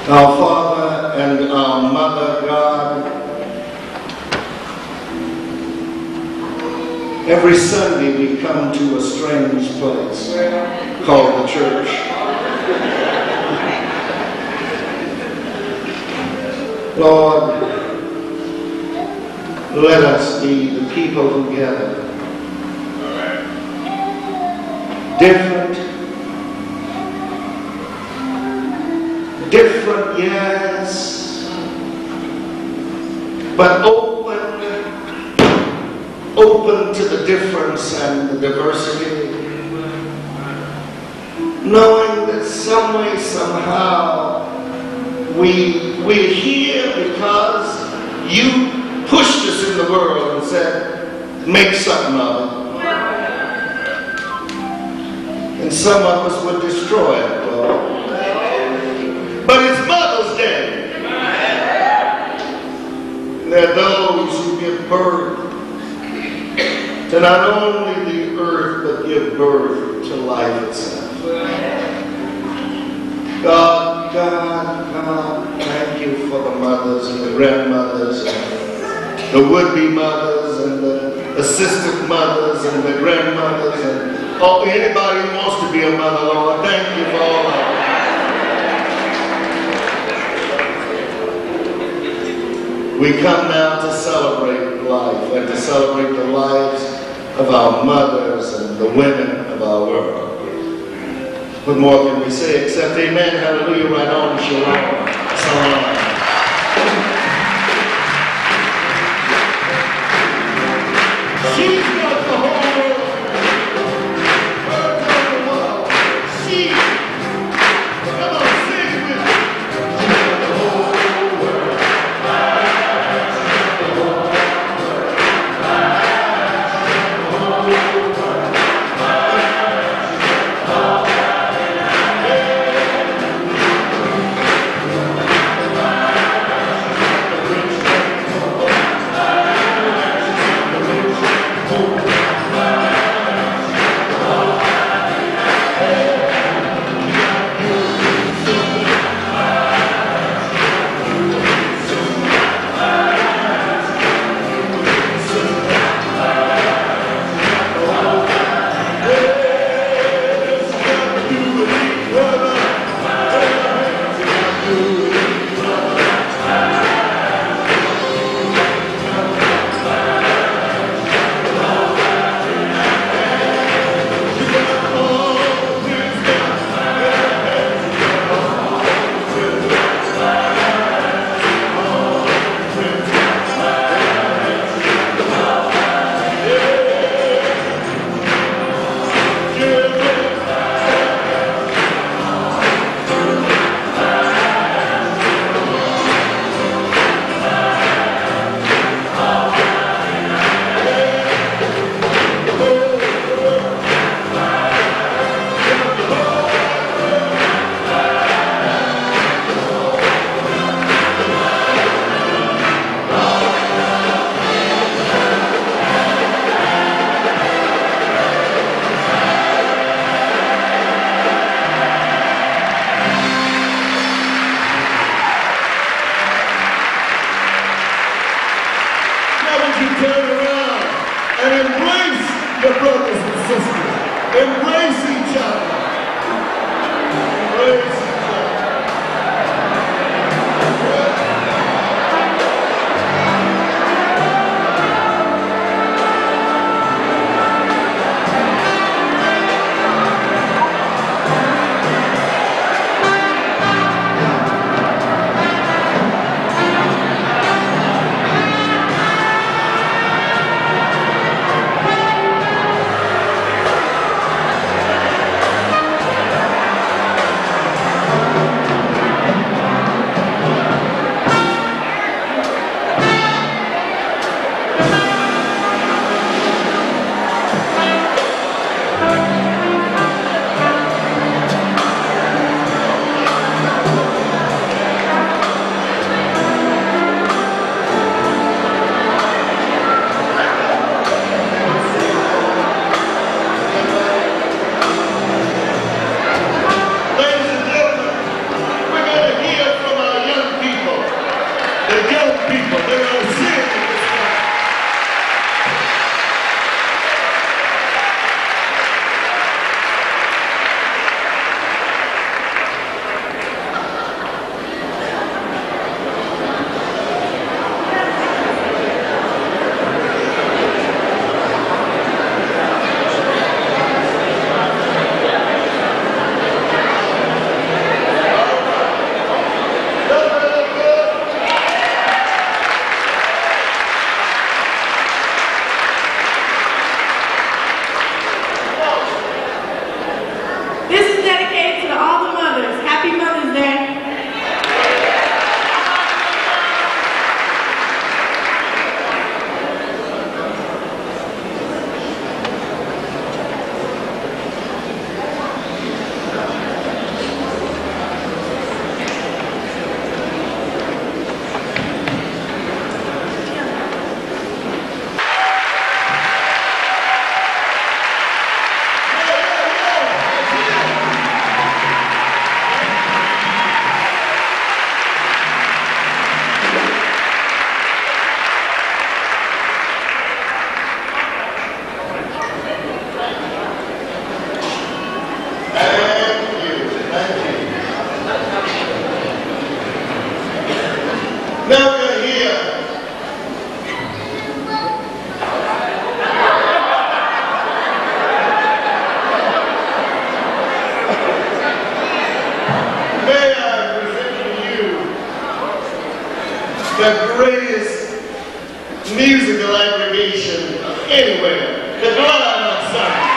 Our Father and our Mother, God, every Sunday we come to a strange place called the church. Lord, let us be the people who gather. Different, yes, but open to the difference and the diversity, knowing that some way, somehow, we're here because you pushed us in the world and said, make something of it. And some of us would destroy it, Lord. But it's Mother's Day. And there are those who give birth to not only the earth, but give birth to life itself. God, thank you for the mothers and the grandmothers and the would-be mothers and the assistant mothers and the grandmothers and anybody who wants to be a mother, Lord. Thank you for all of them. We come now to celebrate life and to celebrate the lives of our mothers and the women of our world. What more can we say except amen, hallelujah, right on, shalom, salam. She's got the whole world. Her got the world. She, come on, sing with me. She got the whole world. anywhere. Because we're on Sunday.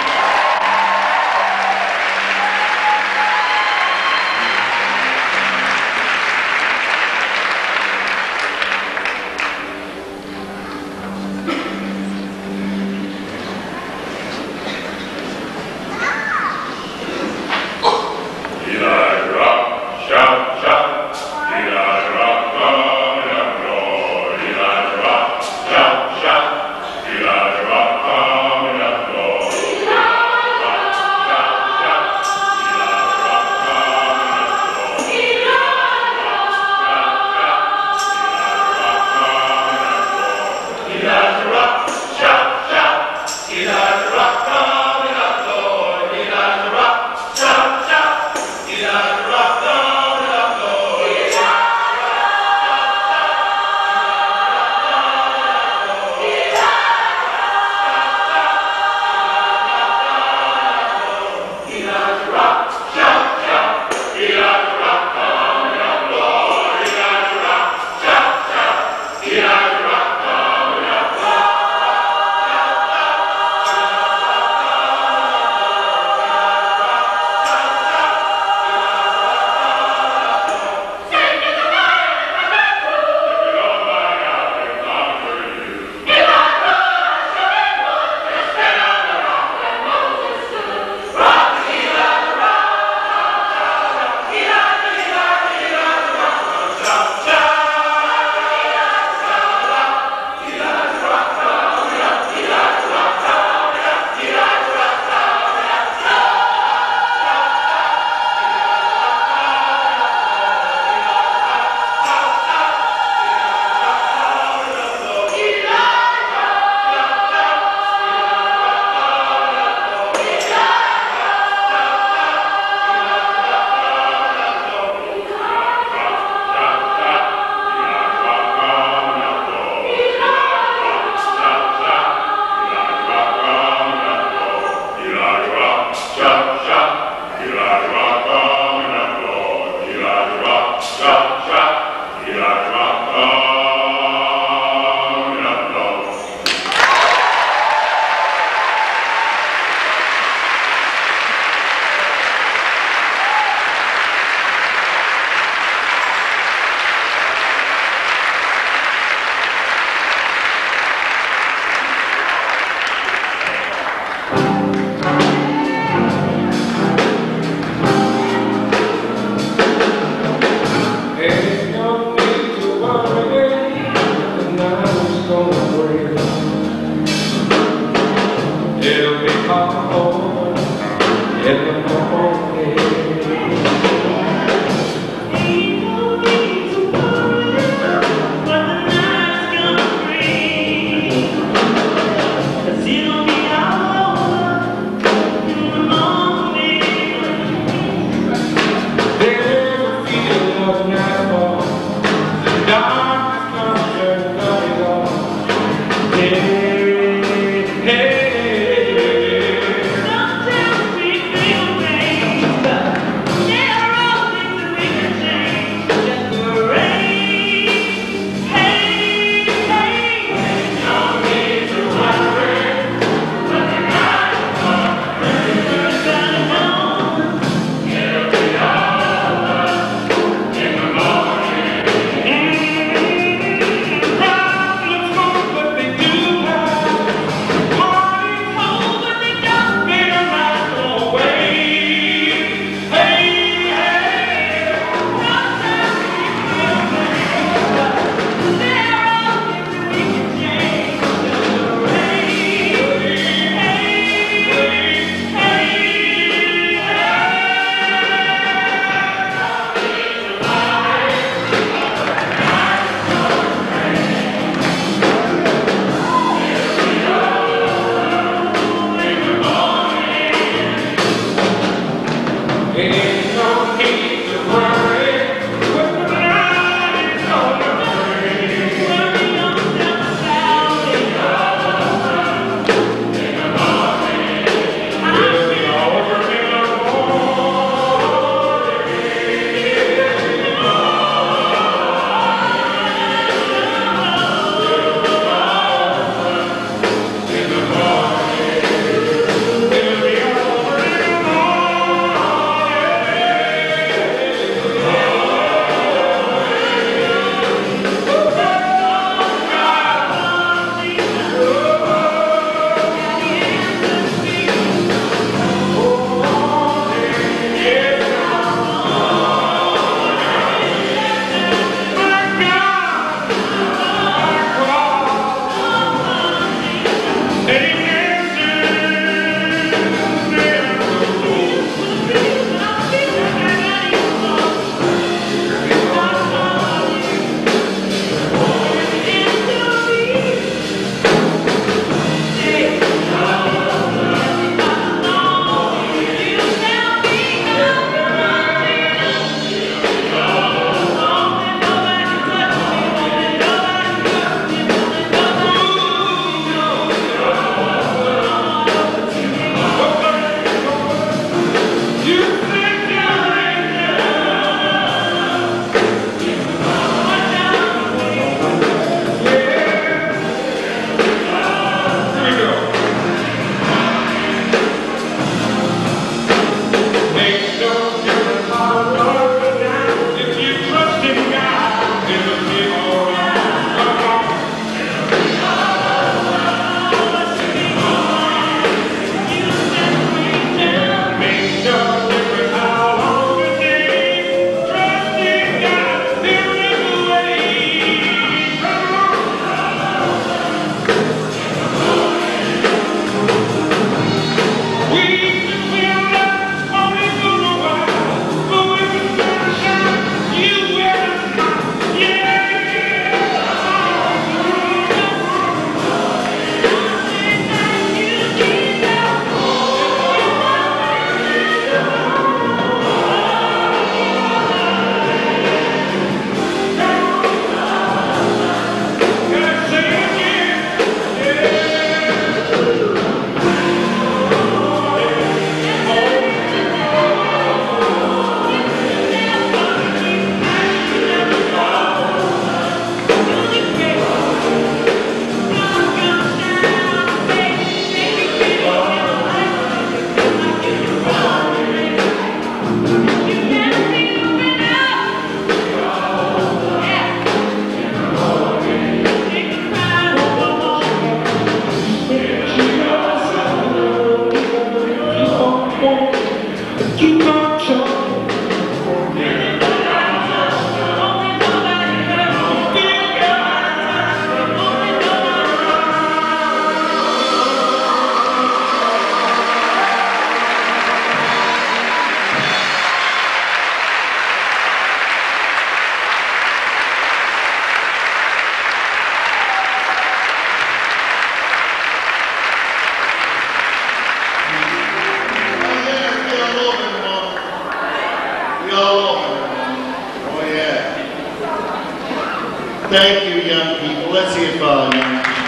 Thank you, young people. Let's hear it for our young people.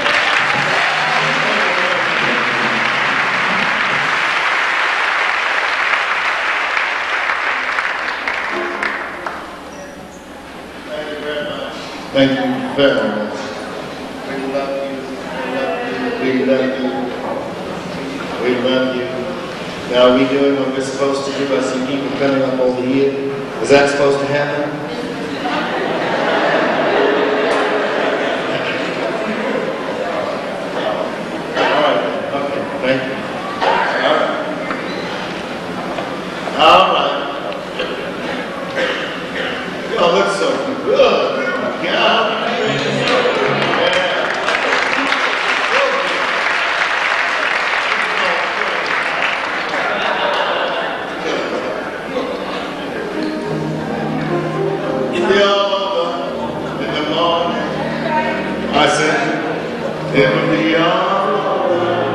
Thank you very much. Thank you very much. We love you. We love you. We love you. Now, are we doing what we're supposed to do? I see people coming up over here. Is that supposed to happen? Thank you. All right. Y'all look so good. Yeah. It'll be all over in the morning. I said, it will be all over.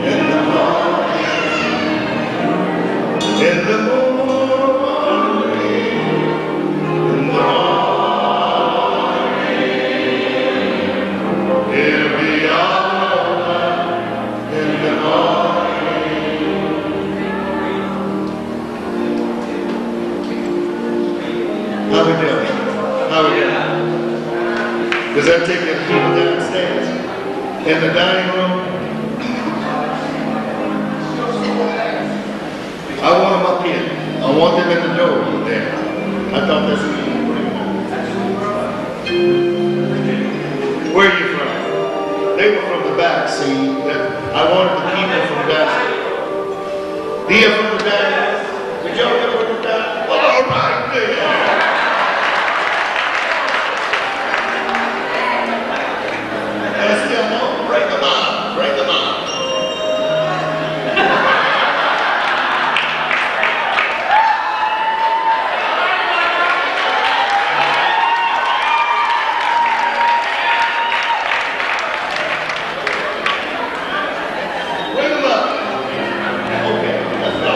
In the morning, in the morning, it'll be all over in the morning. How we doing? How we doing? Does that take your people downstairs? In the dining room? I want them up here. I want them in the door there. I thought that's what you were doing. Where are you from? They were from the back, see. I wanted the people from the back. They're from the back. Did y'all get from the back? All right, there. And still more. Break them up. Break them up. Bring them up. Okay, let's go.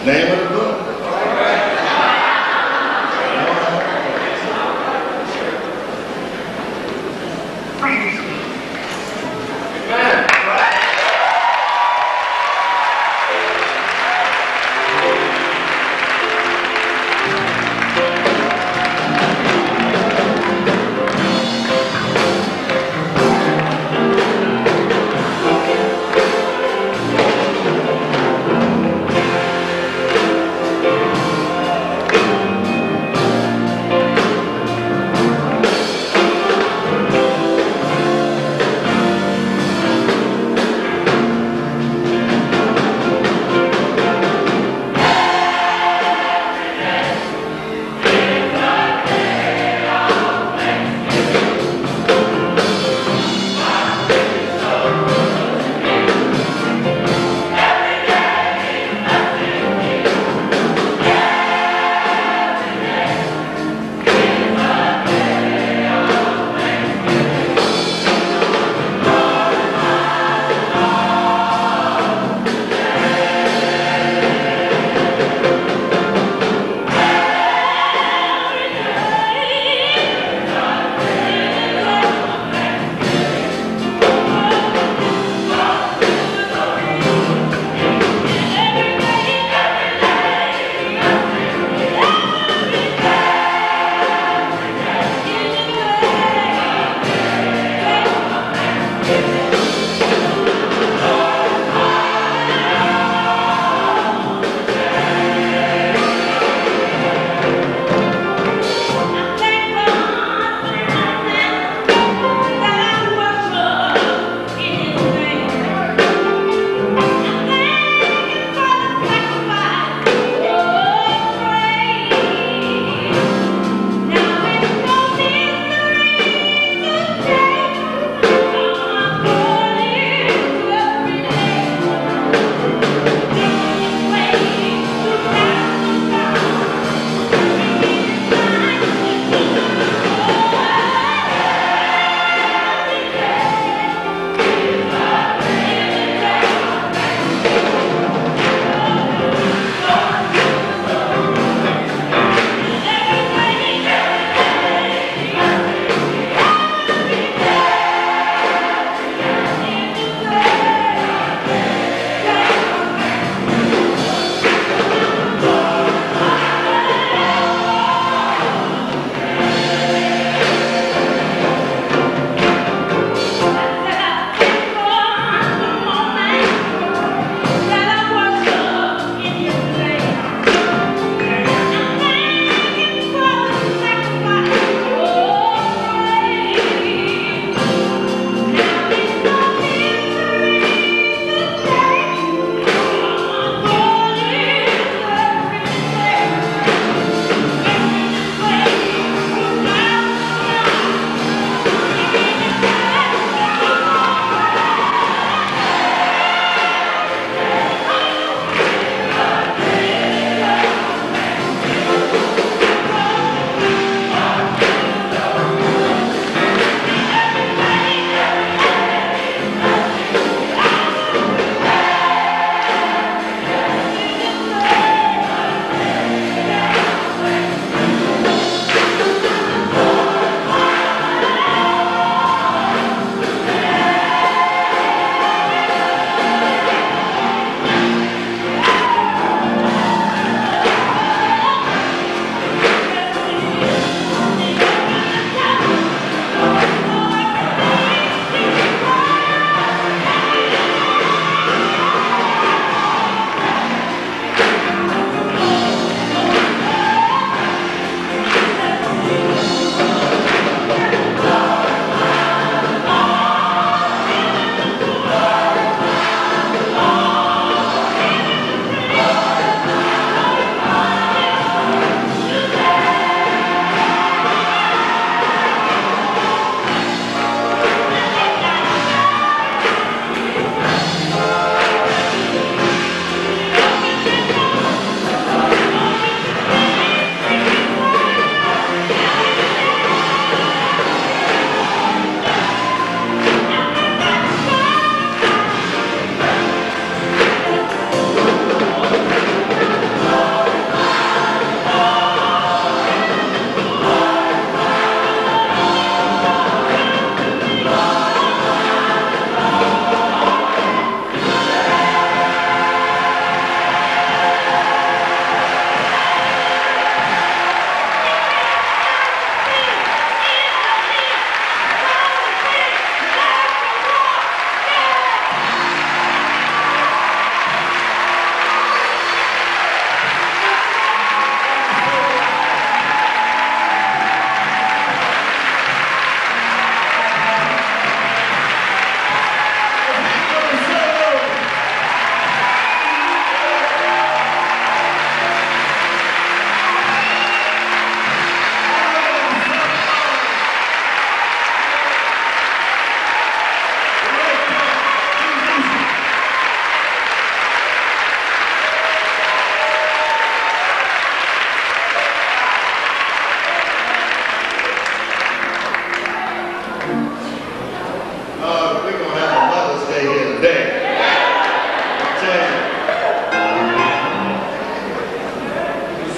Name of the book.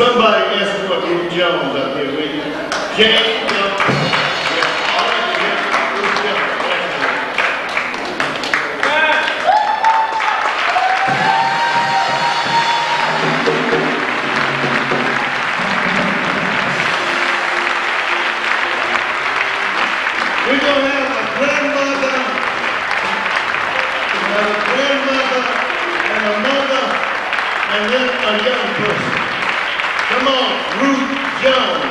Somebody escort Ruth Jones up here, will you? Jane Jones. We're going to have a grandmother, and a mother, and then a young person. Come on, Ruth Jones.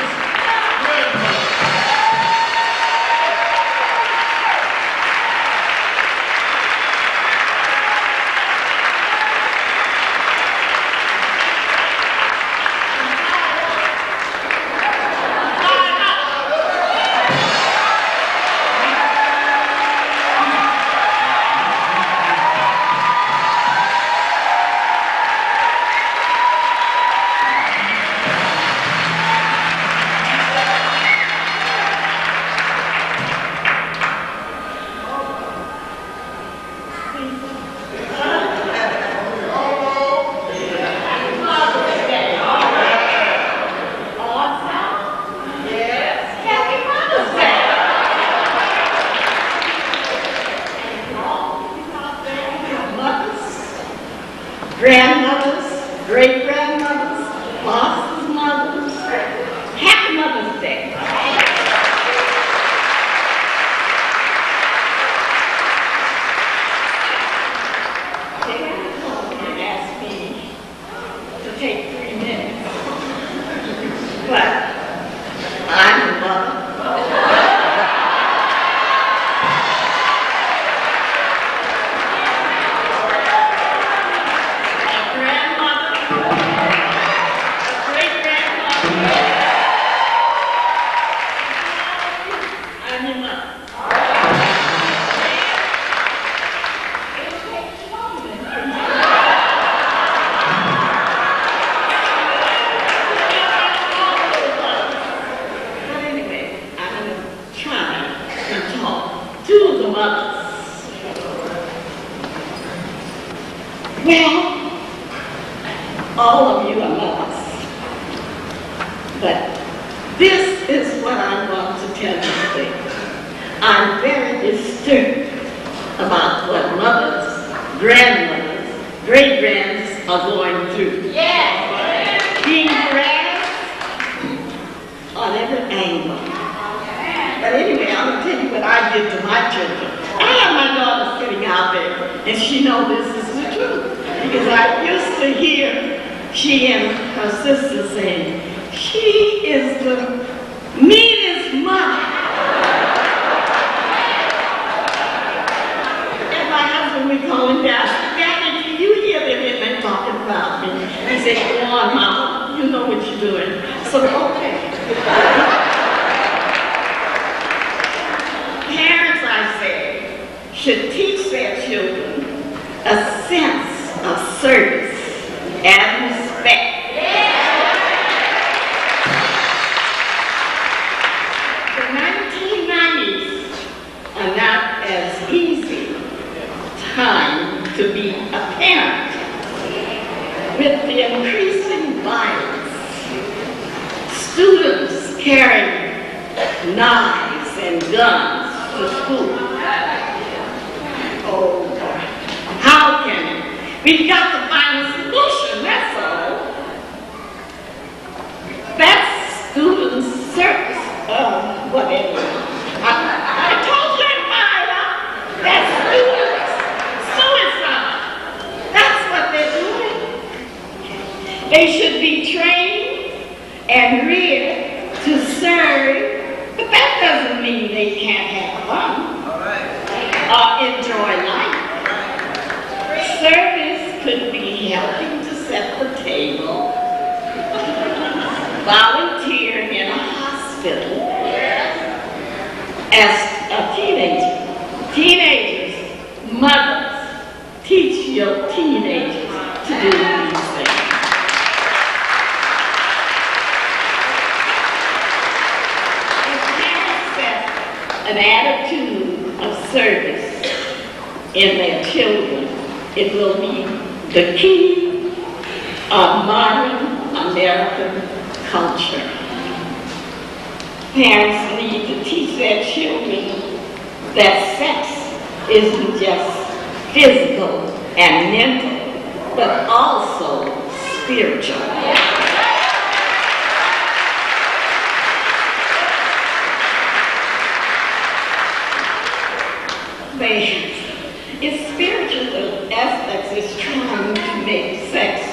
Grandmothers, great-grandmothers, bosses' mothers, happy Mother's Day. They asked me to take 3 minutes, but I'm a mother. Well, all of you are mothers, but this is what I want to tell you today. I'm very disturbed about what mothers, grandmothers, great-grands are going through. Yeah. Being harassed on every angle. But anyway, I'm going to tell you what I did to my children. I have my daughter sitting out there, and she knows this is the truth. Because I used to hear she and her sister saying, she is the meanest mother. And my husband would call him down. Daddy, do you hear them when they're talking about me? He said, go on, Mama, you know what you're doing. So, okay. Parents, I say, should teach their children a sense of service and respect. The 1990s are not as easy time to be a parent. With the increasing violence, students carrying knives and guns to school. Oh, how can it? We've got to find a solution, that's all. That's student service, whatever. I told you that's student suicide. That's what they're doing. They should be trained and reared to serve, but that doesn't mean they can't have fun or enjoy life. Service could be helping to set the table, volunteering in a hospital as a teenager. Teenagers, mothers, teach your teenagers to do these things. If parents set an attitude of service in their children, it will be the key of modern American culture. Parents need to teach their children that sex isn't just physical and mental, but also spiritual. Its spiritual aspects is trying to make sex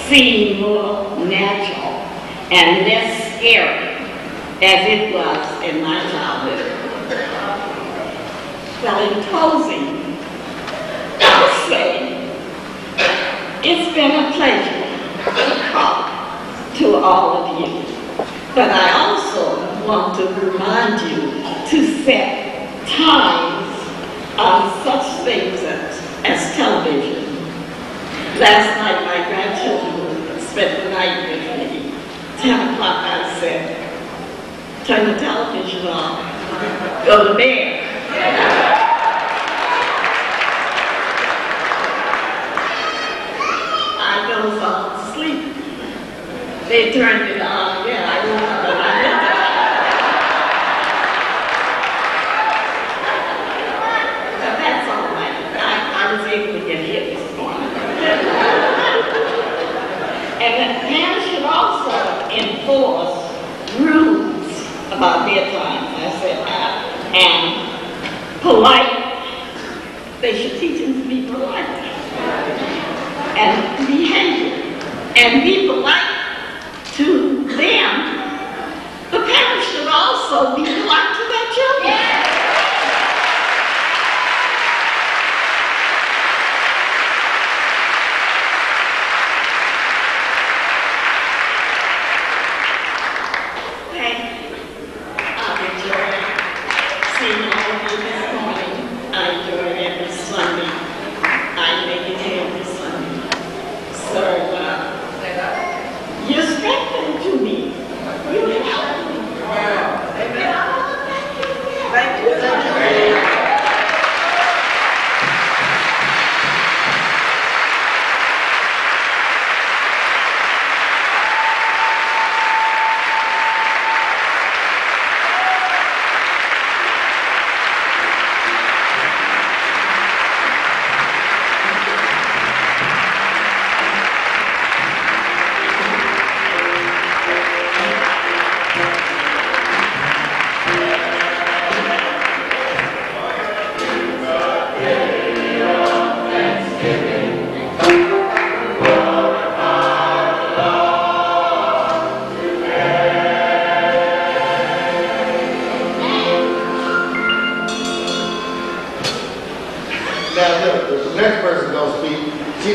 seem more natural and less scary as it was in my childhood. Well, in closing, I'll say it's been a pleasure to talk to all of you, but I also want to remind you to set times on such things as television. Last night, my grandchildren spent the night with me. 10 o'clock, I said, turn the television on, go to bed. I dozed off to sleep. They turned it on again. I woke up and I looked at it. But that's all right. I was able to get hit this morning. And the parents should also enforce rules about bedtime, I said, and polite. They should teach them to be polite and behavior and be polite to them. The parents should also be polite to their children.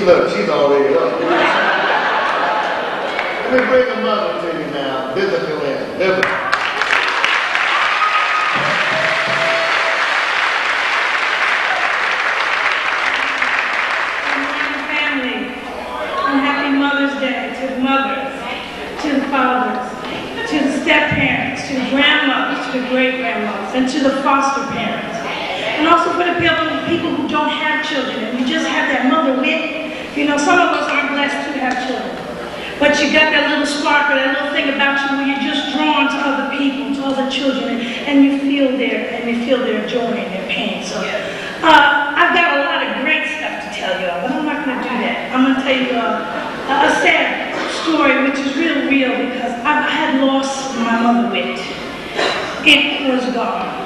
She's already up. Let me bring a mother to you now, Vivica. Vivica. Family, and happy Mother's Day to the mothers, to the fathers, to the step-parents, to the grandmothers, to the great-grandmothers, and to the foster parents. And also for the people who don't have children, and you just have that mother wit. You know, some of us aren't blessed to have children. But you got that little spark or that little thing about you where you're just drawn to other people, to other children, and you feel their joy and their pain. So I've got a lot of great stuff to tell you all, but I'm not going to do that. I'm going to tell you a sad story, which is real because I had lost my mother wit. It was gone.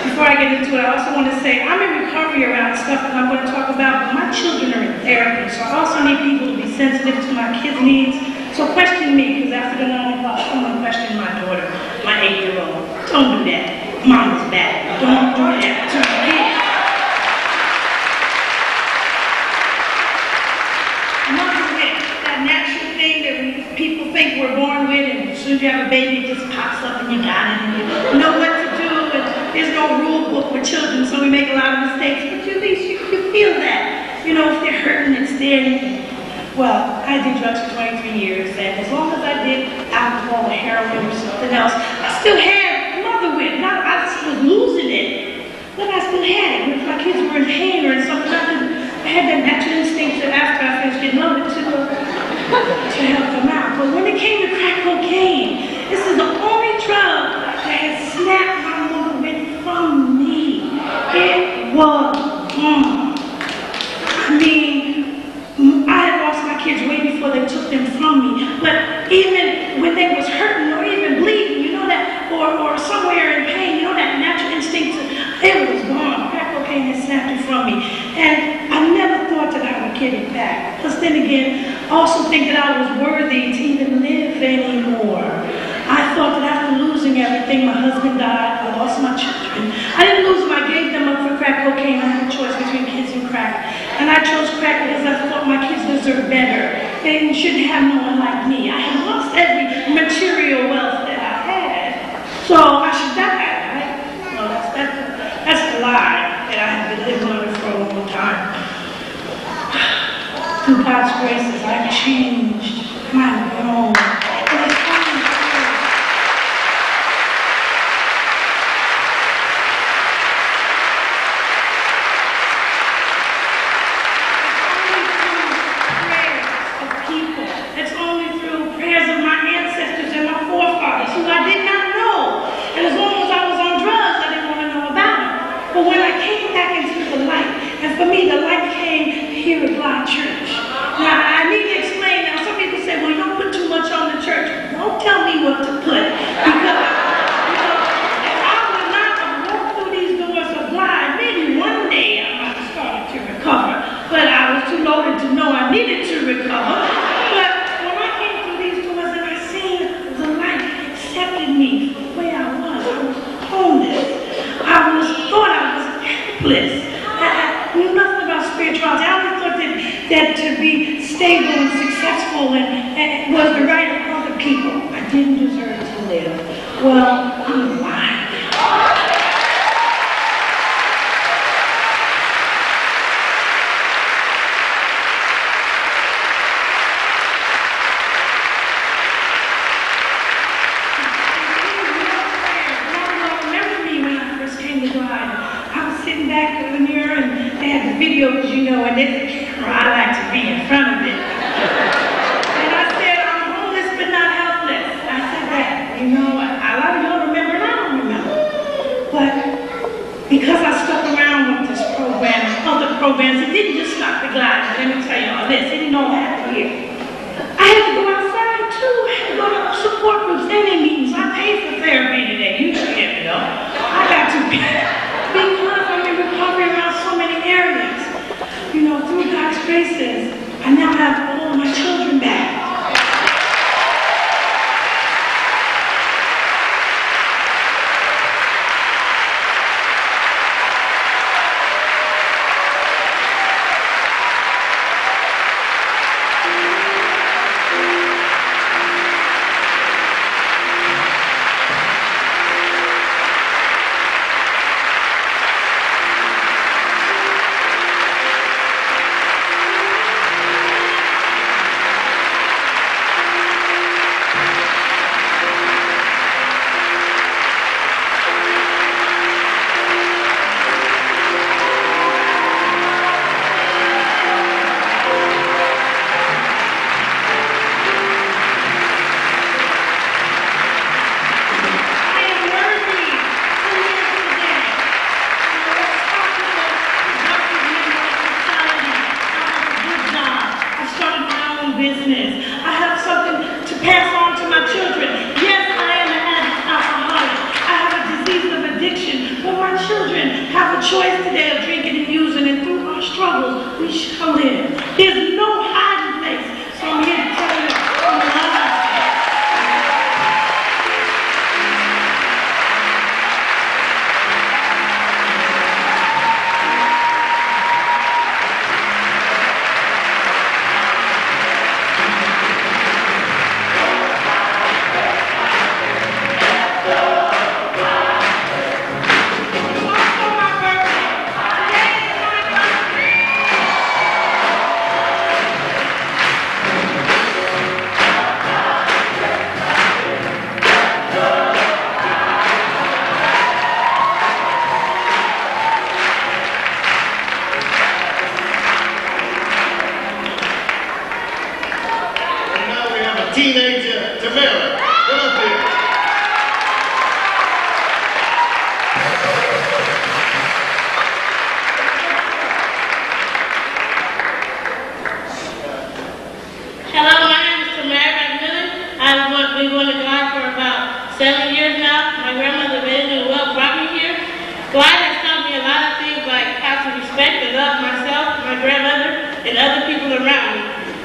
Before I get into it, I also want to say I'm in recovery around stuff that I'm going to talk about, but my children are in therapy, so I also need people to be sensitive to my kids' needs. So question me, because after the 9 o'clock, someone questioned my daughter, my 8-year-old. Don't do that. Mom is bad. Don't do that to my kids. Mother's wit, that natural thing that people think we're born with, and as soon as you have a baby, it just pops up and you got it, and you know what to do. There's no rule book for children, so we make a lot of mistakes, but at least you feel that. You know, if they're hurting, it's there. Well, I did drugs for 23 years, and as long as I did alcohol or heroin or something else, I still had mother wit. Not I was losing it, but I still had it. If my kids were in pain or in something, I had that natural instinct that after I finished getting over to help them out. But when even when they was hurting or even bleeding, you know that, or somewhere in pain, you know that natural instinct, it was gone. Crack cocaine had snapped it from me. And I never thought that I would get it back. Because then again, I also think that I was worthy to even live anymore. I thought that after losing everything, my husband died, I lost my children. I didn't lose them, I gave them up for crack cocaine. I had a choice between kids and crack. And I chose crack because I thought my kids deserved better. They shouldn't have no one like me. I had lost every material wealth that I had. So I should die, right? Well, that's a lie that I have been living under for a long time. Through God's graces, I've changed. I've grown. And it's only through prayers of my ancestors and my forefathers who I did not know. And as long as I was on drugs, I didn't want to know about them. But when I came back into the light, and for me, the light came here at Blind Church. Now, I need to explain. Now, some people say, well, you don't put too much on the church. Don't tell me what to put. Because, if I would not have walked through these doors of blind, maybe one day I might have started to recover. But I was too loaded to know I needed to recover. But when I came through these doors and I seen the light accepted me for the way I was homeless. I thought I was helpless. I knew nothing about spirituality. I only thought that to be stable and successful and was the right of other people. I didn't deserve to live. Well, I'm lying. Videos, you know, and there's a camera, I like to be in front of it. And I said, I'm homeless but not helpless. I said that, you know, a lot of y'all remember and I don't remember. But because I stuck around with this program and other programs, it didn't just stop the gliding. Let me tell you all this, it didn't all happen here. I had to go outside too. I had to go to support groups, any meetings. I paid for therapy today. You should get it, though. I got to because I'm in recovery around so many areas. You know, through God's graces, I now have all my children back.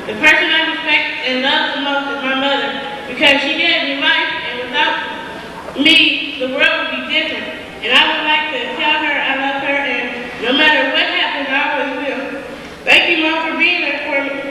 The person I respect and love the most is my mother, because she gave me life, and without me, the world would be different. And I would like to tell her I love her, and no matter what happens, I always will. Thank you, Mom, for being there for me.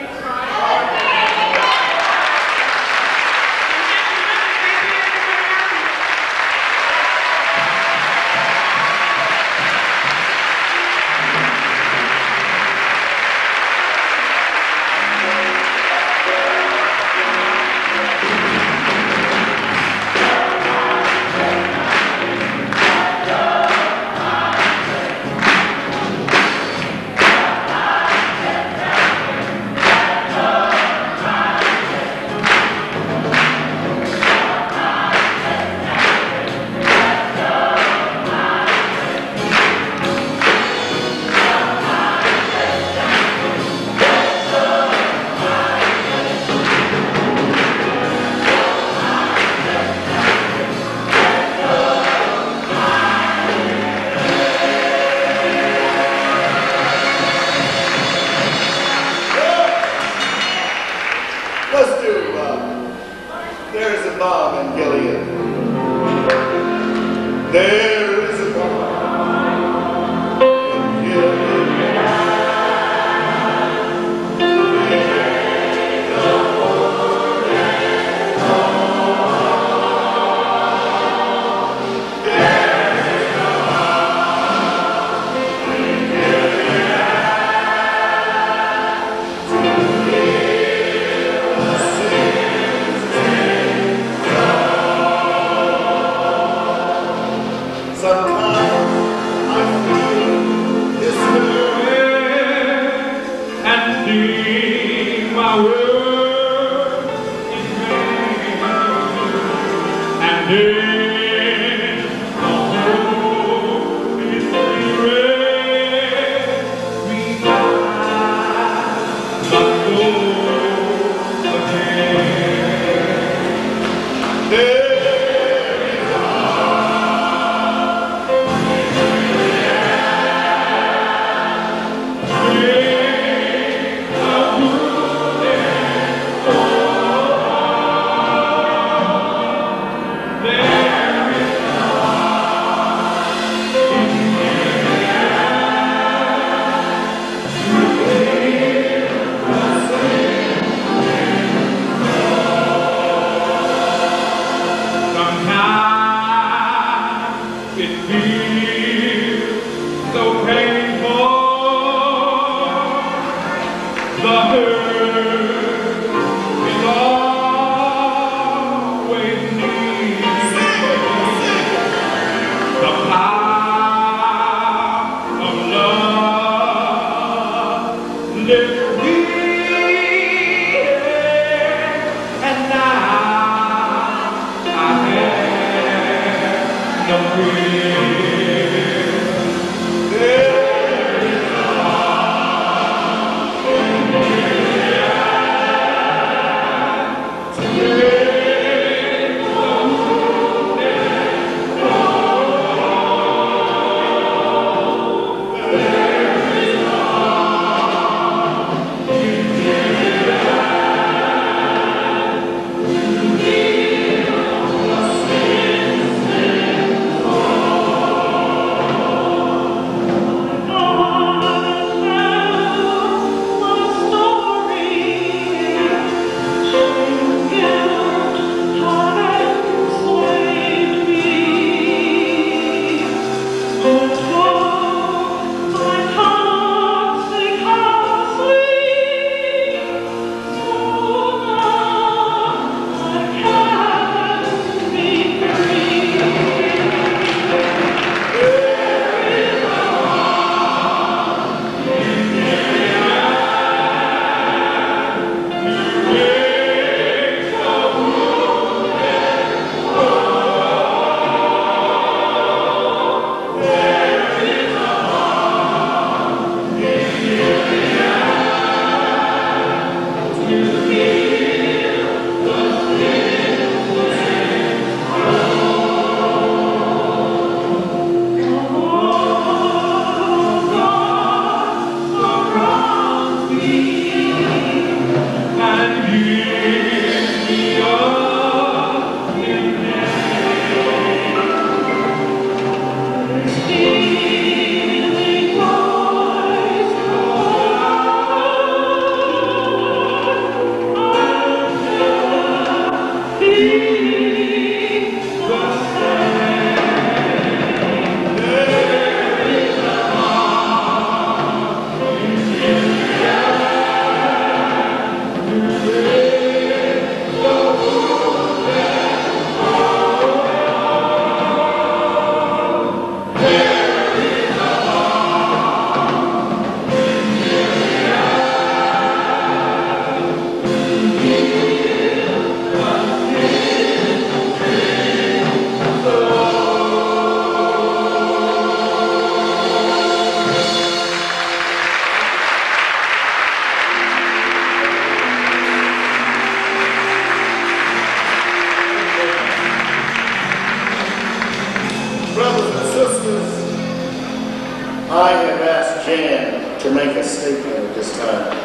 to make a statement at this time.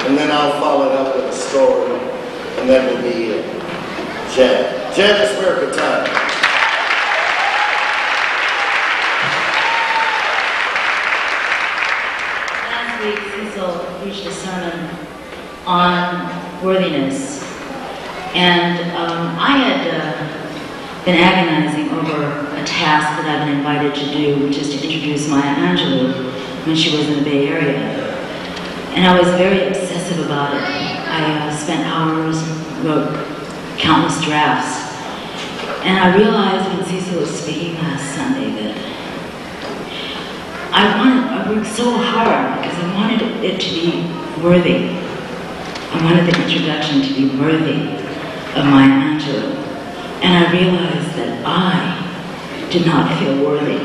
And then I'll follow it up with a story, and then we'll be Janice Mirikitani. Last week, Cecil preached a sermon on worthiness. And I had been agonizing over a task that I've been invited to do, which is to introduce Maya Angelou when she was in the Bay Area. And I was very obsessive about it. I spent hours, wrote countless drafts. And I realized when Cecil was speaking last Sunday that I worked so hard because I wanted it to be worthy. I wanted the introduction to be worthy of Maya Angelou. And I realized that I did not feel worthy.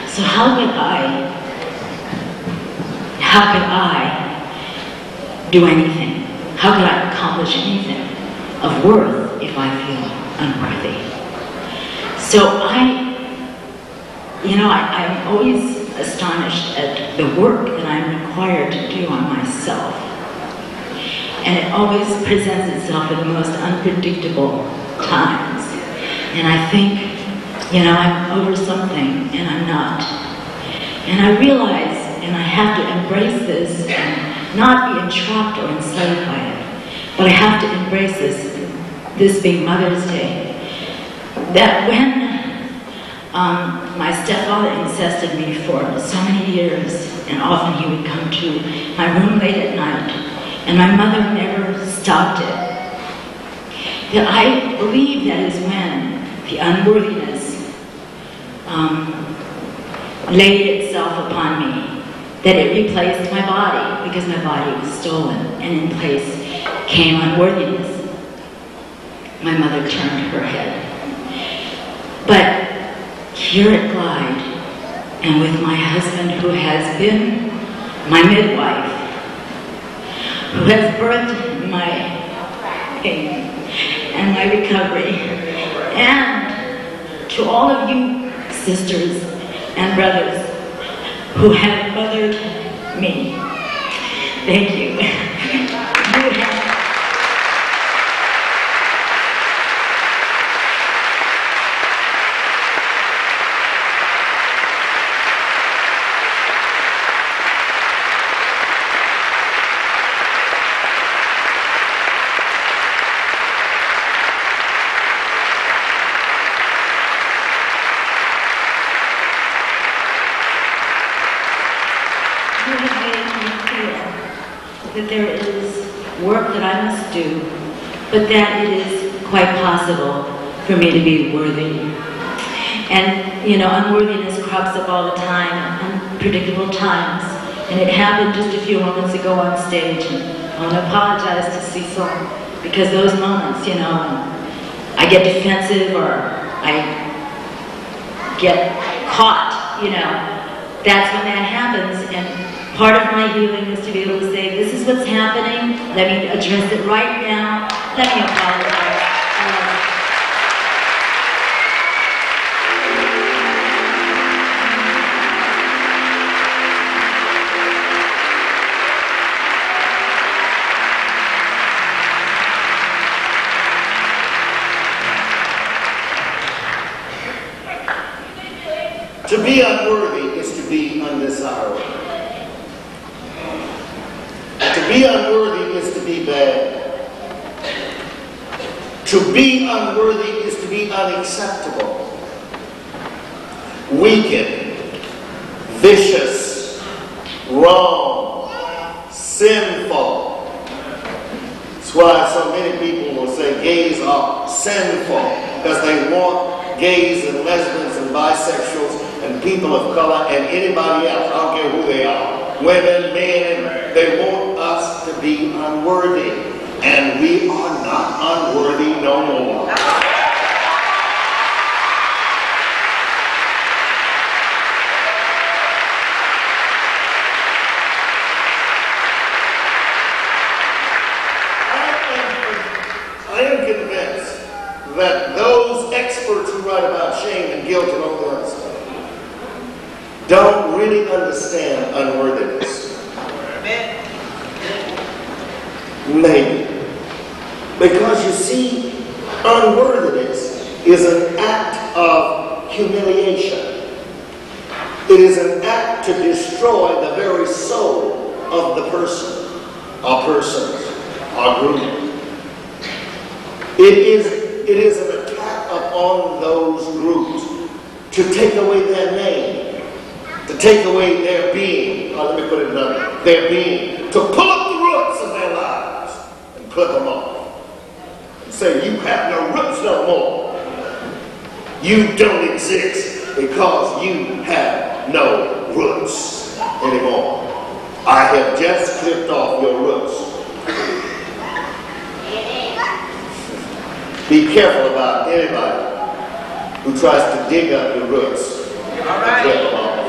So how could I do anything? How could I accomplish anything of worth if I feel unworthy? So I'm always astonished at the work that I'm required to do on myself. And it always presents itself at the most unpredictable times. And I think, I'm over something, and I'm not. And I realize, and I have to embrace this and not be entrapped or enslaved by it, but I have to embrace this being Mother's Day, that when my stepfather incested me for so many years, and often he would come to my room late at night, and my mother never stopped it, that I believe that is when the unworthiness laid itself upon me, that it replaced my body, because my body was stolen, and in place came unworthiness. My mother turned her head. But here at Glide, and with my husband, who has been my midwife, who has birthed my pain and my recovery, and to all of you sisters and brothers who have mothered me, thank you. That there is work that I must do, but that it is quite possible for me to be worthy. And, unworthiness crops up all the time, unpredictable times. And it happened just a few moments ago on stage. And I want to apologize to Cecil, because those moments, I get defensive or I get caught, that's when that happens. And part of my healing is to be able to say, this is what's happening, let me address it right now, let me apologize. To be unworthy is to be undesirable. To be unworthy is to be bad. To be unworthy is to be unacceptable, wicked, vicious, wrong, sinful. That's why so many people will say gays are sinful, because they want gays and lesbians and bisexuals and people of color and anybody else, I don't care who they are, women, men, they want us to be unworthy. And we are not unworthy no more. I am convinced that those experts who write about shame and guilt and all that stuff, don't really understand unworthiness. Maybe. Because you see, unworthiness is an act of humiliation. It is an act to destroy the very soul of the person, or persons, or group. It is an attack upon those groups to take away their name, to take away their being, or let me put it another way, their being, to pull up the roots of their lives and clip them off. And say, you have no roots no more. You don't exist because you have no roots anymore. I have just clipped off your roots. Be careful about anybody who tries to dig up your roots and clip them off.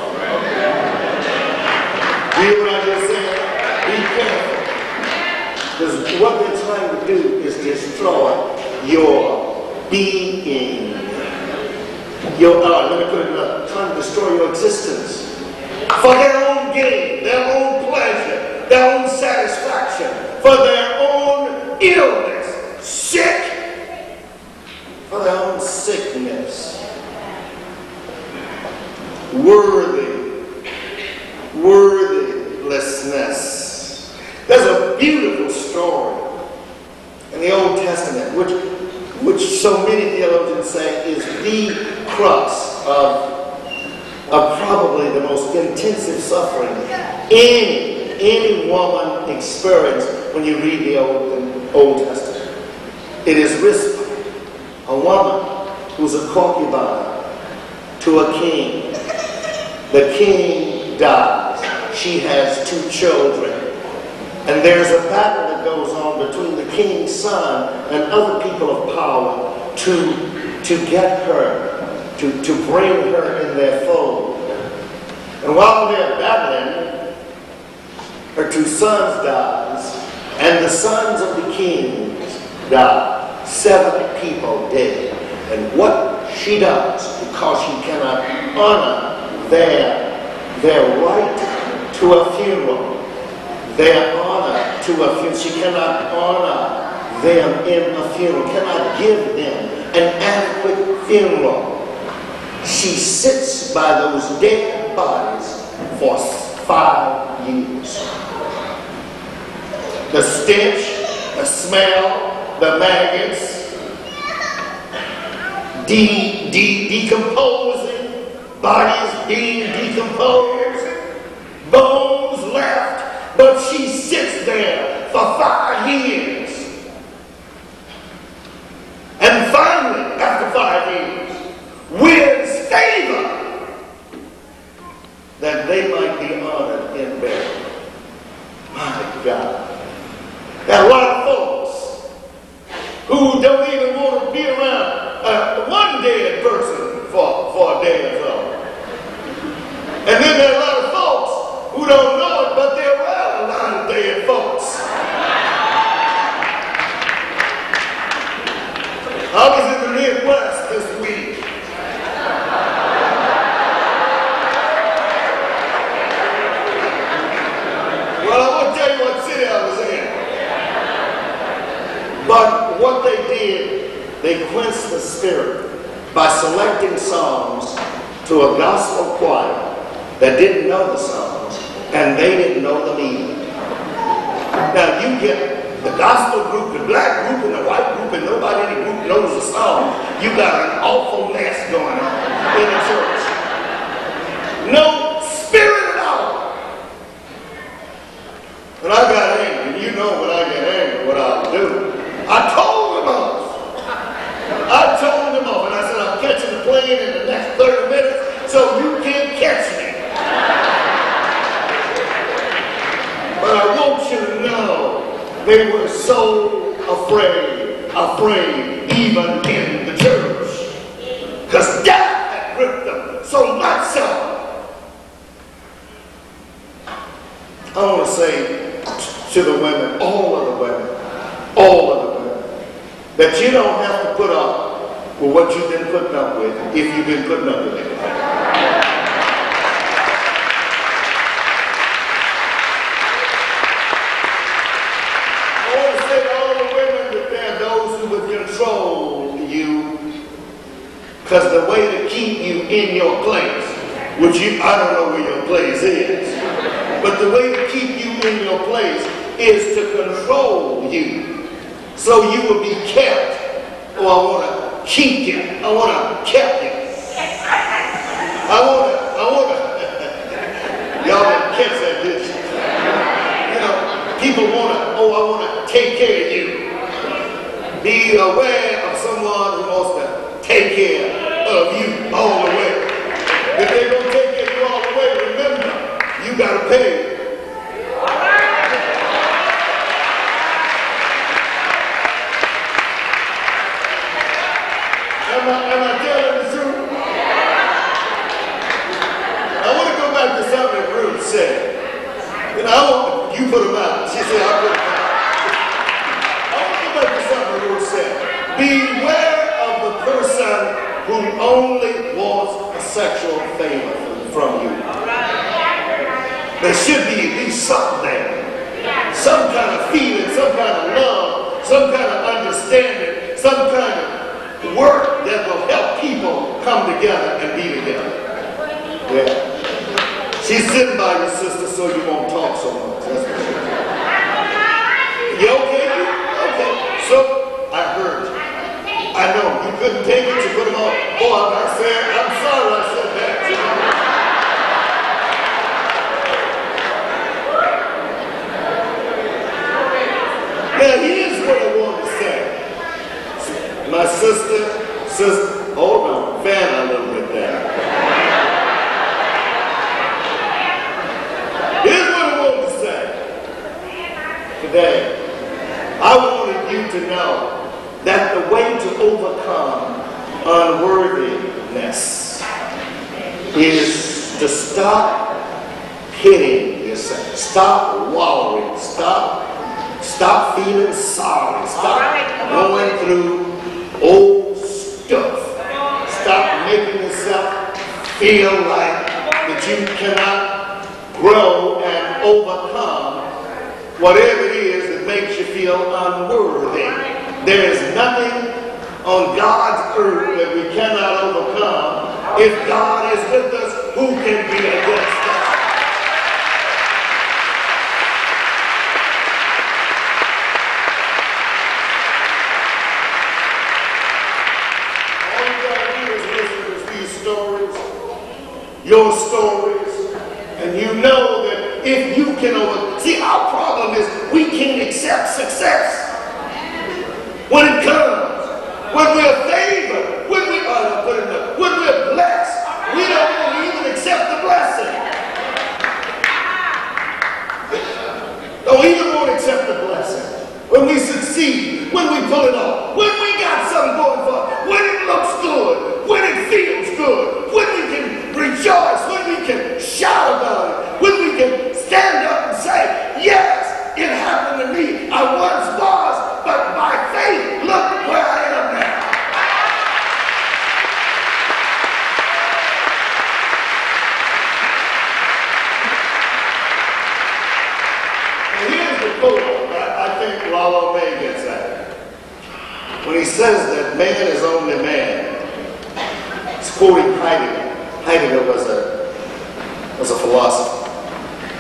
You hear what I just said? Be careful. Because what they're trying to do is destroy your being. Let me put it another, trying to destroy your existence. For their own gain, their own pleasure, their own satisfaction, for their own illness, sick, for their own sickness. Worthlessness. There's a beautiful story in the Old Testament, which so many theologians say is the crux of probably the most intensive suffering any woman experienced when you read the Old Testament. It is Rizpah, a woman who's a concubine to a king. The king dies. She has 2 children. And there's a battle that goes on between the king's son and other people of power to get her, to bring her in their fold. And while they're battling, her 2 sons dies, and the sons of the kings die. 7 people dead. And what she does, because she cannot honor their right to a funeral, their honor to a funeral, she cannot honor them in a funeral, cannot give them an adequate funeral. She sits by those dead bodies for 5 years. The stench, the smell, the maggots, decomposing, bodies being decomposed, bones left, but she sits there for 5 years. And finally, after 5 years, wins favor that they might be honored in burial. My God. There are a lot of folks who don't even want to be around one dead person for a day or so. And then there are a lot of folks who don't know it, but they're around a lot of dead folks. I was in the Midwest this week. Well, I won't tell you what city I was in. But what they did, they quenched the spirit by selecting songs to a gospel choir that didn't know the songs, and they didn't know them either. Now you get the gospel group, the black group, and the white group, and nobody in the group knows the song. You got an awful mess going on in the church. No spirit at all. And I got angry. You know when I get angry what I'll do. I told them off. And I said, I'm catching the plane in the next 30 minutes, so you can't catch me. But I want you to know they were so afraid even in the church. Because death had gripped them so much so. I want to say to the women, all of the women, that you don't have to put up with what you've been putting up with if you've been putting up with it. Because the way to keep you in your place, which I don't know where your place is, but the way to keep you in your place is to control you. So you will be kept. Oh, I want to keep you. I want to keep you. I want to. Y'all didn't catch that, did you? You know, people want to, oh, I want to take care of you. Be aware of someone who wants to take care of you all the way. If they're going to take care of you all the way, remember, you got to pay. Am I telling the truth? I want to go back to something that Ruth said. You know, you put them out. She said, I put them out. I want to go back to something that Ruth said. Beware of the person who only wants a sexual favor from you. There should be at least something there. Some kind of feeling, some kind of love, some kind of understanding, some kind of work that will help people come together and be together. Yeah. She's sitting by your sister so you won't talk so much. That's what she's doing. You okay? Okay. So, I heard you. I know. You couldn't take it. You put them on. Oh, I'm not fair. I'm sorry I said that. Now, here's what I want to say. My sister, hold on, fan a little bit there. Here's what I want to say today. I wanted you to know that the way to overcome unworthiness is to stop pitting yourself, stop wallowing, stop feeling sorry, stop going through old stuff. Stop making yourself feel like that you cannot grow and overcome whatever it is that makes you feel unworthy. There is nothing on God's earth that we cannot overcome. If God is with us, who can be against us? Your stories, and you know that if you can see, our problem is we can't accept success when it comes, when we're favored, when we're blessed. We don't want to even accept the blessing. Don't even want to accept the blessing. When we succeed, when we pull it off, when we got something going for us, when it looks good, when it feels good, when we can rejoice, when we can shout about it, when we can stand up and say, yes, it happened to me. I once was, but by faith, look where I am now. And here's the quote I think Rollo May gets at. When he says that man is only man, he's quoting Heidegger. Heidegger was a philosopher,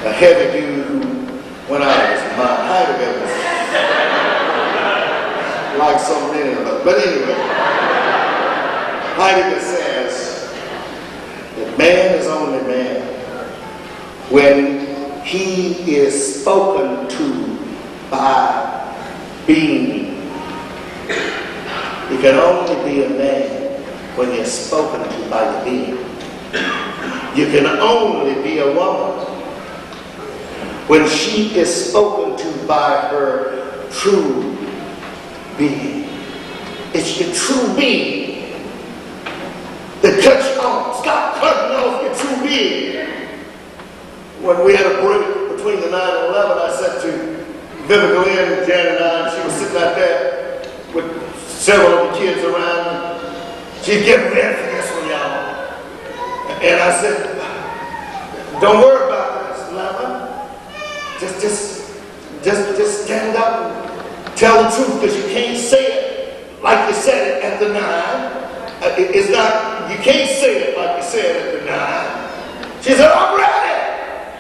a heavy dude who went out of his mind. Heidegger was like so many of us. But anyway, Heidegger says that man is only man when he is spoken to by being. You can only be a man when you're spoken to by the being. You can only be a woman when she is spoken to by her true being. It's your true being that cuts you off. Stop cutting off your true being. When we had a break between the 9 and 11, I said to Vivica and Janice and I, and she was sitting out there with several of the kids around. She's getting ready for this one, y'all. And I said, don't worry about this, Lemon. Just stand up and tell the truth, because you can't say it like you said it at the 9, it's not, you can't say it like you said at the 9. She said, I'm ready.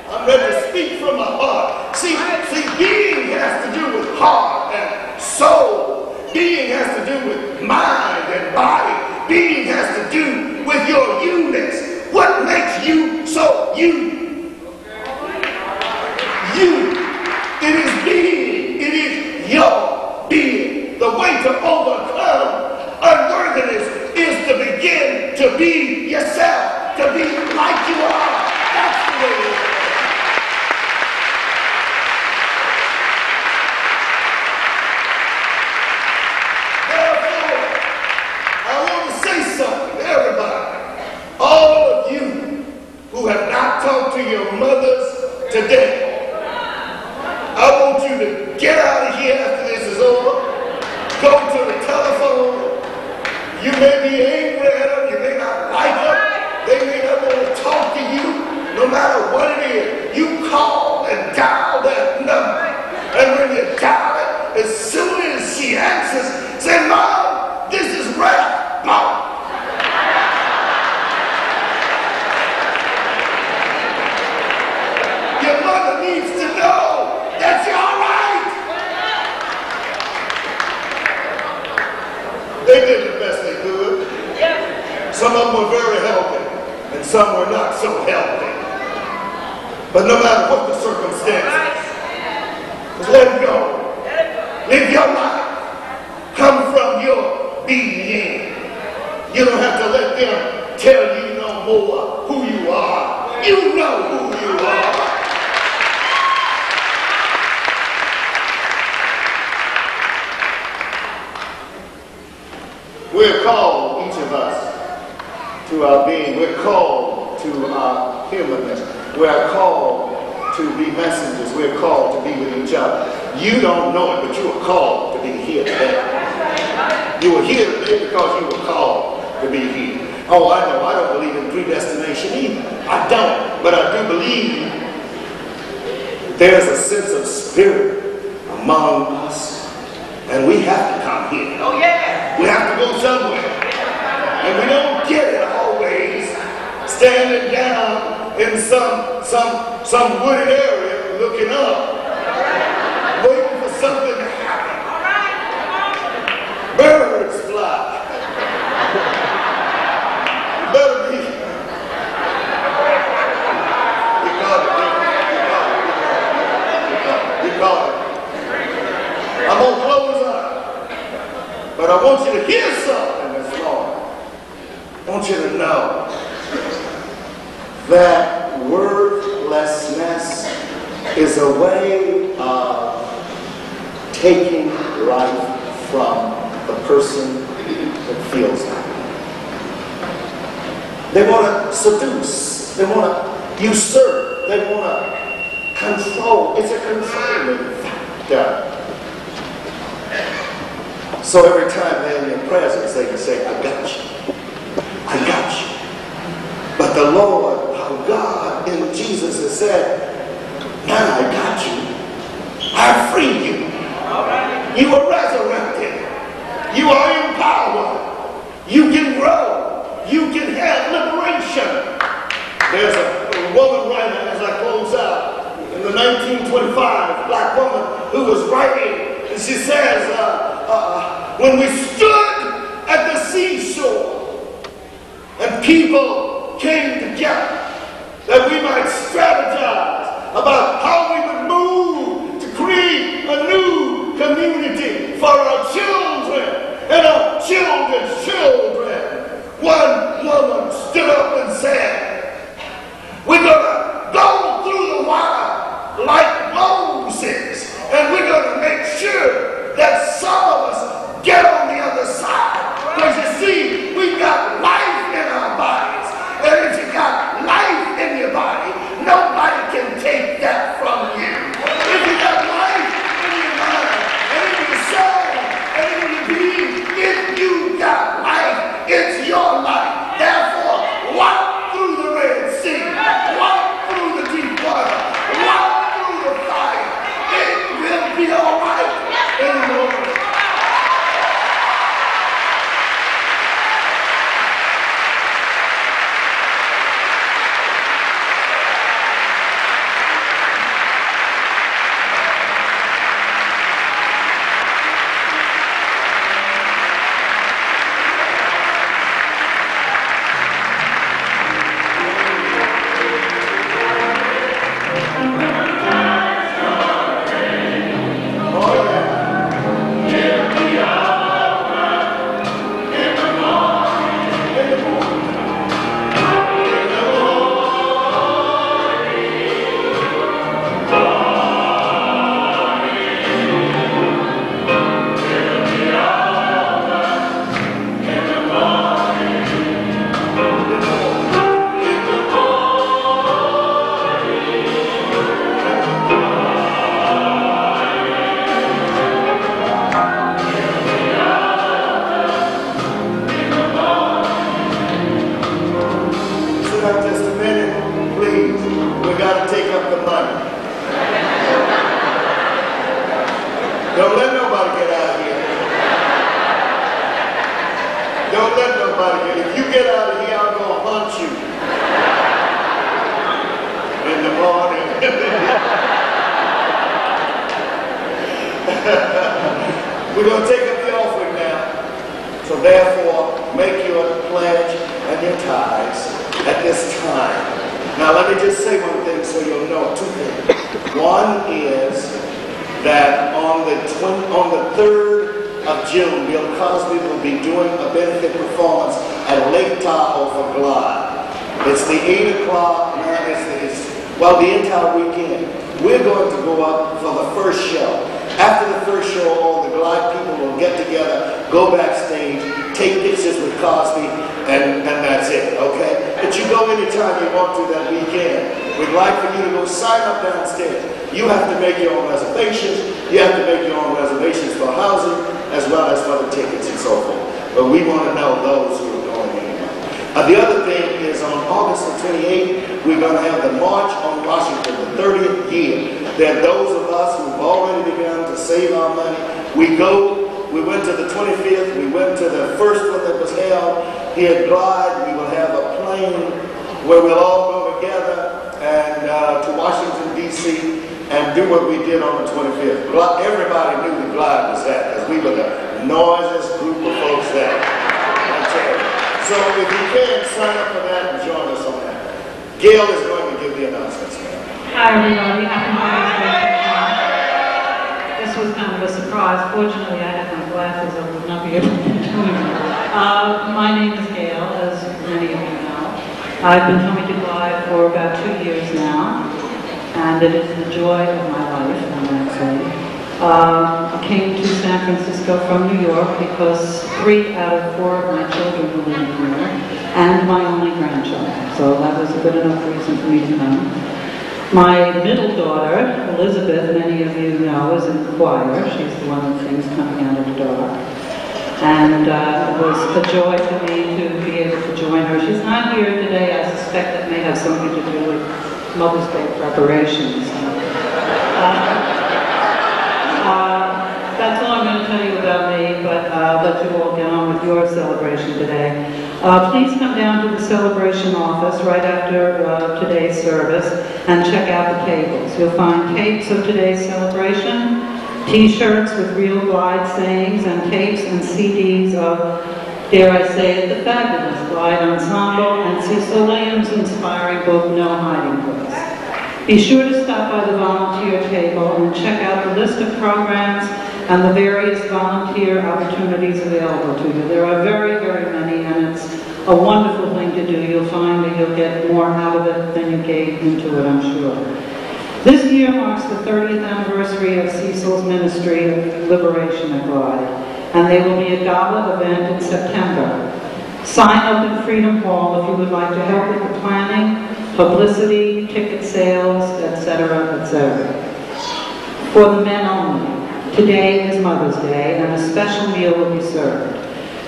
I'm ready to speak from my heart. See, being has to do with heart and soul. Being has to do with mind and body. Being has to do with your units. What makes you so you? You. It is being. It is your being. The way to overcome unworthiness is to begin to be yourself, to be like you are. That's the way it is. Therefore, I want to say something to everybody. All of you who have not talked to your mothers today, I want you to get out of here after this is over. Go to the telephone. You may be angry at them. You may not like them. They may not want to talk to you. No matter what it is, you call and dial that number. And when you dial it, as soon as she answers, say, Mom, this is Ralph. Mom. Your mother needs to know that you're all right. They did the best they could. Some of them were very healthy, and some were not so healthy. But no matter what the circumstances, just let it go. Live your life. Come from your being. You don't have to let them tell you no more who you are. You know who you are. We're called, each of us, to our being. We're called to our humanness. We're called to be messengers. We're called to be with each other. You don't know it, but you are called to be here today. You were here today because you were called to be here. Oh, I know. I don't believe in predestination either. I don't. But I do believe there's a sense of spirit among us. And we have to come here. Oh, yeah. We have to go somewhere. And we don't get it always standing down in some wooded area looking up, waiting for something to happen. Birds fly. Better be. You caught it. I'm going to close up, but I want you to hear something this morning. I want you to know that worthlessness is a way of taking life from the person that feels like it. They want to seduce. They want to usurp. They want to control. It's a controlling factor. So every time they're in your presence, they can say, I got you. I got you. But the Lord, our God, in Jesus has said, now I got you. I freed you. You were resurrected. You are empowered. You can grow. You can have liberation. There's a woman writer, as I close out, in the 1925, black woman who was writing, and she says, when we stood at the seashore and people came together that we might strategize about how we would move to create a new community for our children and our children's children, one woman stood up and said, we're going to go through the water like Moses, and we're going to make sure that some of us get on the other side. Because you see, we've got life in our bodies. And if you got life in your body, nobody can take that from you. If you got life in your mind, and in your soul, and in your being, if you got life, it's your life. Therefore, walk through the Red Sea. Walk through the deep water. Walk through the fire. It will be all right in the morning. Don't let nobody get out of here. Don't let nobody get. If you get out of here, I'm gonna hunt you in the morning. We're gonna take up the offering now. So therefore, make your pledge and your tithes at this time. Now let me just say one thing so you'll know. Two things. One is that on the 3rd of June, Bill Cosby will be doing a benefit performance at Lake Tahoe for Glide. It's the 8 o'clock, well, the entire weekend. We're going to go up for the first show. After the first show, all the Glide people will get together, go backstage, take pictures with Cosby, and that's it, okay? But you go anytime you want to that weekend. We'd like for you to go sign up downstairs. You have to make your own reservations. You have to make your own reservations for housing, as well as for the tickets and so forth. But we want to know those who are going in. The other thing is on August the 28th, we're going to have the March on Washington, the 30th year. There are those of us who've already begun to save our money. We went to the 25th, we went to the first one that was held here at Glide. We will have a plane where we'll all go together and to Washington, D.C. and do what we did on the 25th. Everybody knew the Glide was that because we were the noisiest group of folks there. So if you can, sign up for that and join us on that. Gail is going to give the announcements. Hi everybody, happy Mother's Day. This was kind of a surprise. Fortunately, I had my glasses, I would not be able to do it. My name is Gail, as many of you know. I've been coming to Glide for about 2 years now, and it is the joy of my life, I might say. I came to San Francisco from New York because 3 out of 4 of my children were living here, and my only grandchild. So that was a good enough reason for me to come. My middle daughter, Elizabeth, many of you know, is in the choir. She's the one that sings Coming Out of the Dark. And it was a joy for me to be able to join her. She's not here today. I suspect that may have something to do with Mother's Day preparations. That's all I'm going to tell you about me, but I'll let you all get on with your celebration today. Please come down to the celebration office right after today's service and check out the tables. You'll find tapes of today's celebration, T-shirts with real Glide sayings, and tapes and CDs of, dare I say it, the fabulous Glide Ensemble and Cecil Williams' inspiring book, No Hiding Place. Be sure to stop by the volunteer table and check out the list of programs and the various volunteer opportunities available to you. There are very, very many, and it's a wonderful thing to do. You'll find that you'll get more out of it than you gave into it, I'm sure. This year marks the 30th anniversary of Cecil's ministry of liberation at Glide, and there will be a gala event in September. Sign up at Freedom Hall if you would like to help with the planning, publicity, ticket sales, etc., etc. For the men only, today is Mother's Day, and a special meal will be served.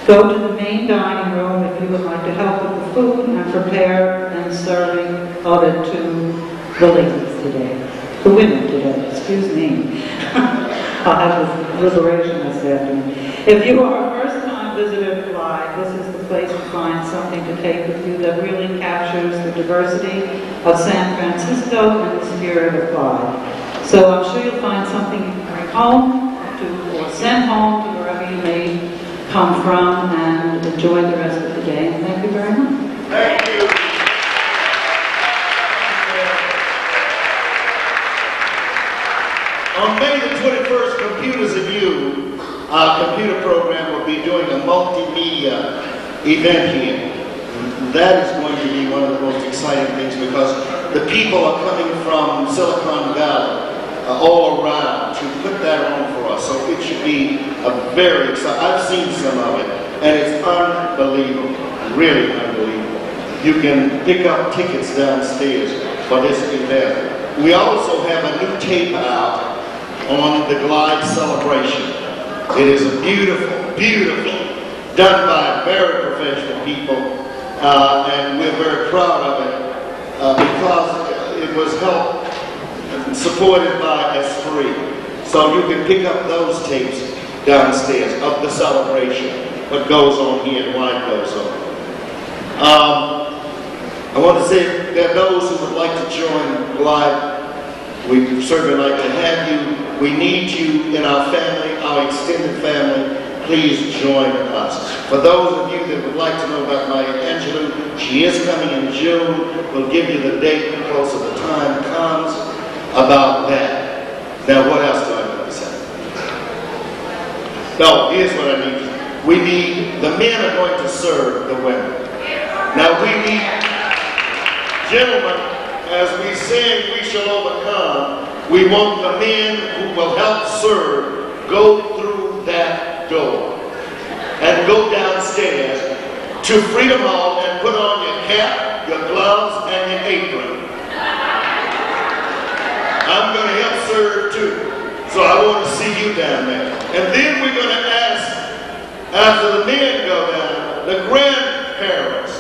Go to the main dining room if you would like to help with the food and prepare and serving of it to the ladies today. The women today, excuse me. I'll have the liberation this afternoon. If you are a first-time visitor to Glide, this is the place to find something to take with you that really captures the diversity of San Francisco and the spirit of Glide. So I'm sure you'll find something you can bring home or send home to wherever you may come from, and enjoy the rest of the day. And thank you very much. Thank you. On May the 21st, Computers and You, our computer program will be doing a multimedia event here. That is going to be one of the most exciting things because the people are coming from Silicon Valley all around to put that on for us. So it should be a very exciting. I've seen some of it, and it's unbelievable, really unbelievable. You can pick up tickets downstairs for this event. We also have a new tape out on the Glide celebration. It is beautiful, beautiful, done by very professional people, and we're very proud of it because it was helped and supported by S3. So you can pick up those tapes downstairs of the celebration, what goes on here and why it goes on. I want to say there are those who would like to join live. We'd certainly like to have you. We need you in our family, our extended family. Please join us. For those of you that would like to know about Maya Angelou, she is coming in June. We'll give you the date closer the time comes about that. Now, what else do I need to say? No, here's what I need. The men are going to serve the women. Now, we need, gentlemen, as we sing, we shall overcome, we want the men who will help serve go through that door and go downstairs to Freedom Hall and put on your cap, your gloves, and your apron. I'm going to help serve too. So I want to see you down there. And then we're going to ask, after the men go down, the grandparents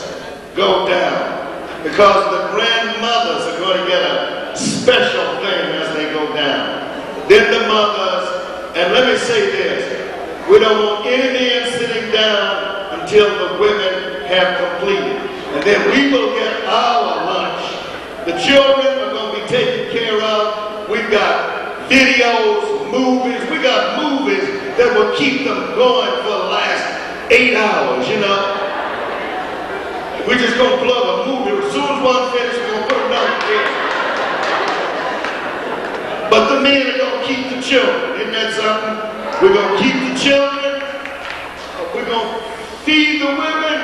go down. Because the grandmothers are going to get a special thing as they go down. Then the mothers, and let me say this, we don't want any men sitting down until the women have completed. And then we will get our lunch. The children are going to be taken care of. We've got videos, movies. We got movies that will keep them going for the last 8 hours, you know. We're just going to plug a movie. As soon as one finishes, we're going to put another in. But the men are going to keep the children. Isn't that something? We're going to keep the children. We're going to feed the women.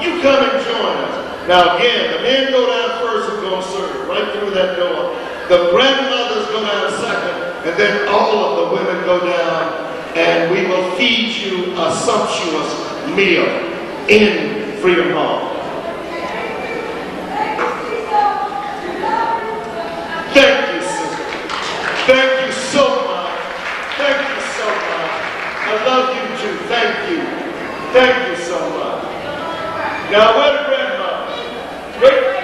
You come and join us. Now again, the men go down first and going to serve right through that door. The grandmothers go down second, and then all of the women go down, and we will feed you a sumptuous meal in Freedom Hall. Thank you, sister. Thank you so much. Thank you so much. I love you too. Thank you. Thank you so much. Now, where the grandmother?